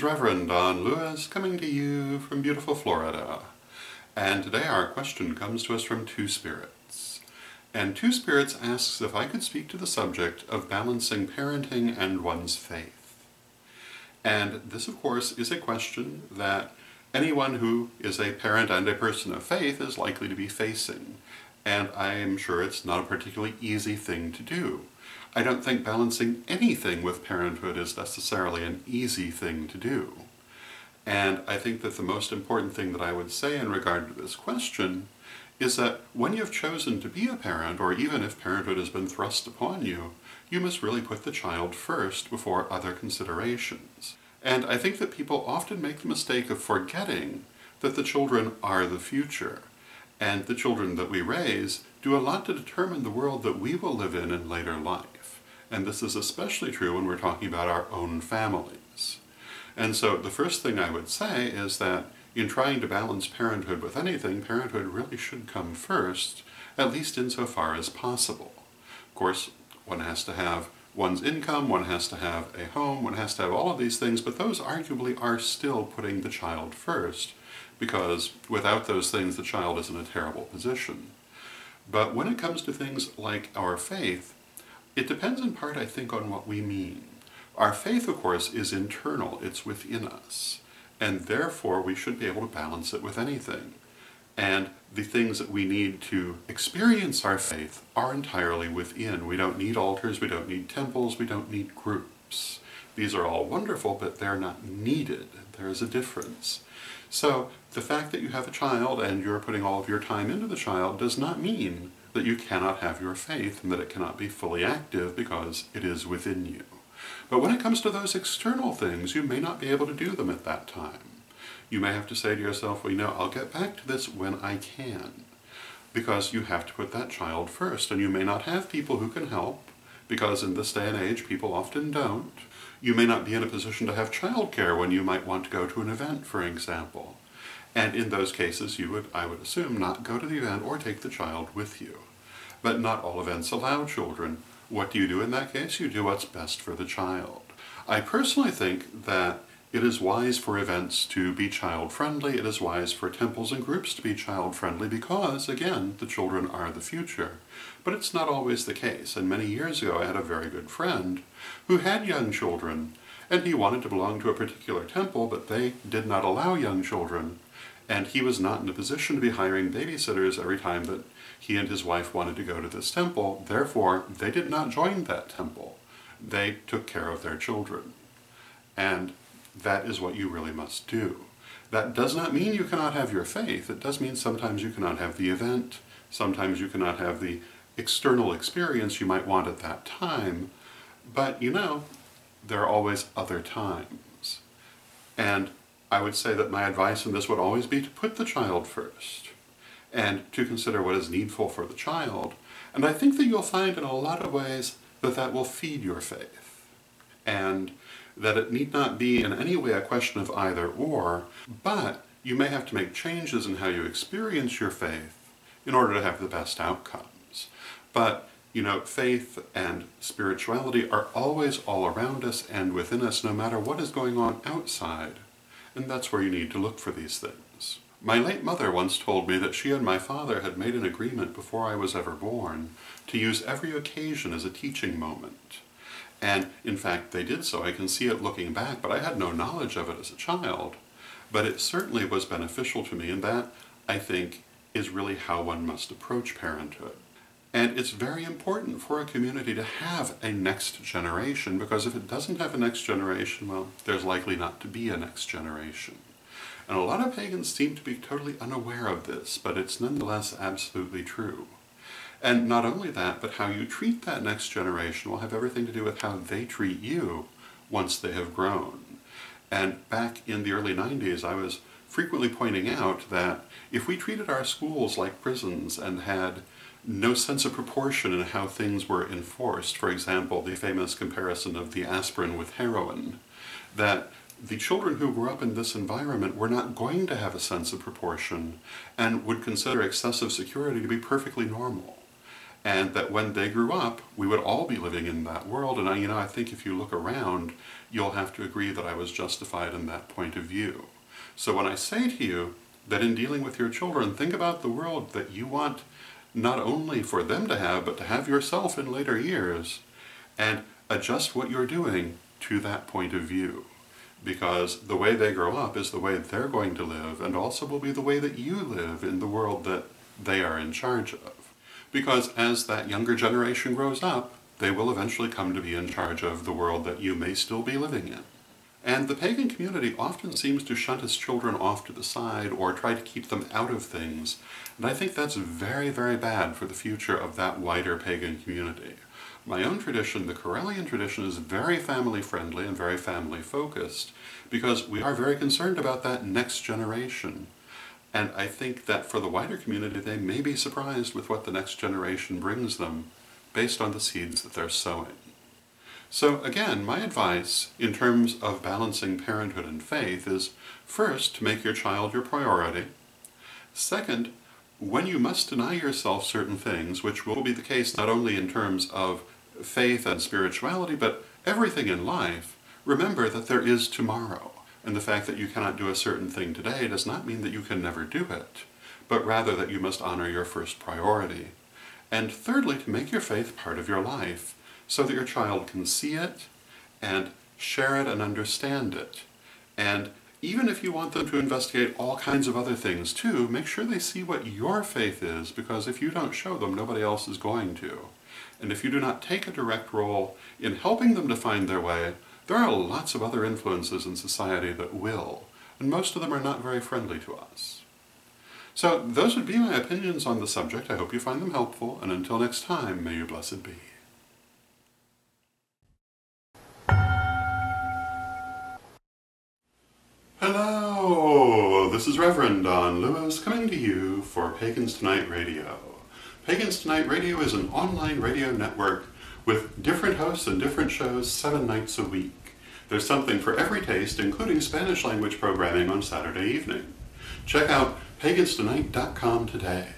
is Reverend Don Lewis coming to you from beautiful Florida. And today our question comes to us from Two Spirits. And Two Spirits asks if I could speak to the subject of balancing parenting and one's faith. And this, of course, is a question that anyone who is a parent and a person of faith is likely to be facing. And I am sure it's not a particularly easy thing to do. I don't think balancing anything with parenthood is necessarily an easy thing to do. And I think that the most important thing that I would say in regard to this question is that when you've chosen to be a parent, or even if parenthood has been thrust upon you, you must really put the child first before other considerations. And I think that people often make the mistake of forgetting that the children are the future. And the children that we raise do a lot to determine the world that we will live in later life. And this is especially true when we're talking about our own families. And so the first thing I would say is that in trying to balance parenthood with anything, parenthood really should come first, at least insofar as possible. Of course, one has to have one's income, one has to have a home, one has to have all of these things, but those arguably are still putting the child first, because without those things the child is in a terrible position. But when it comes to things like our faith, it depends in part, I think, on what we mean. Our faith, of course, is internal, it's within us, and therefore we should be able to balance it with anything. And the things that we need to experience our faith are entirely within. We don't need altars, we don't need temples, we don't need groups. These are all wonderful, but they're not needed. There is a difference. So the fact that you have a child and you're putting all of your time into the child does not mean that you cannot have your faith and that it cannot be fully active because it is within you. But when it comes to those external things, you may not be able to do them at that time. You may have to say to yourself, well, you know, I'll get back to this when I can, because you have to put that child first, and you may not have people who can help, because in this day and age, people often don't. You may not be in a position to have childcare when you might want to go to an event, for example. And in those cases, you would, I would assume, not go to the event or take the child with you. But not all events allow children. What do you do in that case? You do what's best for the child. I personally think that it is wise for events to be child-friendly. It is wise for temples and groups to be child-friendly because, again, the children are the future. But it's not always the case. And many years ago, I had a very good friend who had young children, and he wanted to belong to a particular temple, but they did not allow young children. And he was not in a position to be hiring babysitters every time that he and his wife wanted to go to this temple. Therefore, they did not join that temple. They took care of their children. And that is what you really must do. That does not mean you cannot have your faith. It does mean sometimes you cannot have the event. Sometimes you cannot have the external experience you might want at that time. But, you know, there are always other times. And I would say that my advice in this would always be to put the child first and to consider what is needful for the child. And I think that you'll find in a lot of ways that that will feed your faith. And that it need not be in any way a question of either or, but you may have to make changes in how you experience your faith in order to have the best outcomes. But, you know, faith and spirituality are always all around us and within us, no matter what is going on outside. And that's where you need to look for these things. My late mother once told me that she and my father had made an agreement before I was ever born to use every occasion as a teaching moment. And in fact, they did so. I can see it looking back, but I had no knowledge of it as a child. But it certainly was beneficial to me, and that, I think, is really how one must approach parenthood. And it's very important for a community to have a next generation, because if it doesn't have a next generation, well, there's likely not to be a next generation. And a lot of pagans seem to be totally unaware of this, but it's nonetheless absolutely true. And not only that, but how you treat that next generation will have everything to do with how they treat you once they have grown. And back in the early 90s, I was frequently pointing out that if we treated our schools like prisons and had no sense of proportion in how things were enforced, for example, the famous comparison of the aspirin with heroin, that the children who grew up in this environment were not going to have a sense of proportion and would consider excessive security to be perfectly normal. and that when they grew up, we would all be living in that world. And I think if you look around, you'll have to agree that I was justified in that point of view. So when I say to you that in dealing with your children, think about the world that you want not only for them to have, but to have yourself in later years, and adjust what you're doing to that point of view. Because the way they grow up is the way they're going to live, and also will be the way that you live in the world that they are in charge of. Because as that younger generation grows up, they will eventually come to be in charge of the world that you may still be living in. And the pagan community often seems to shunt its children off to the side or try to keep them out of things. And I think that's very, very bad for the future of that wider pagan community. My own tradition, the Karelian tradition, is very family-friendly and very family-focused because we are very concerned about that next generation. And I think that for the wider community, they may be surprised with what the next generation brings them based on the seeds that they're sowing. So again, my advice in terms of balancing parenthood and faith is, first, to make your child your priority. Second, when you must deny yourself certain things, which will be the case not only in terms of faith and spirituality, but everything in life, remember that there is tomorrow. And the fact that you cannot do a certain thing today does not mean that you can never do it, but rather that you must honor your first priority. And thirdly, to make your faith part of your life, so that your child can see it, and share it and understand it. And even if you want them to investigate all kinds of other things too, make sure they see what your faith is, because if you don't show them, nobody else is going to. And if you do not take a direct role in helping them to find their way, there are lots of other influences in society that will, and most of them are not very friendly to us. So those would be my opinions on the subject. I hope you find them helpful, and until next time, may you blessed be. Hello, this is Reverend Don Lewis coming to you for Pagans Tonight Radio. Pagans Tonight Radio is an online radio network with different hosts and different shows 7 nights a week. There's something for every taste, including Spanish language programming on Saturday evening. Check out paganstonight.com today.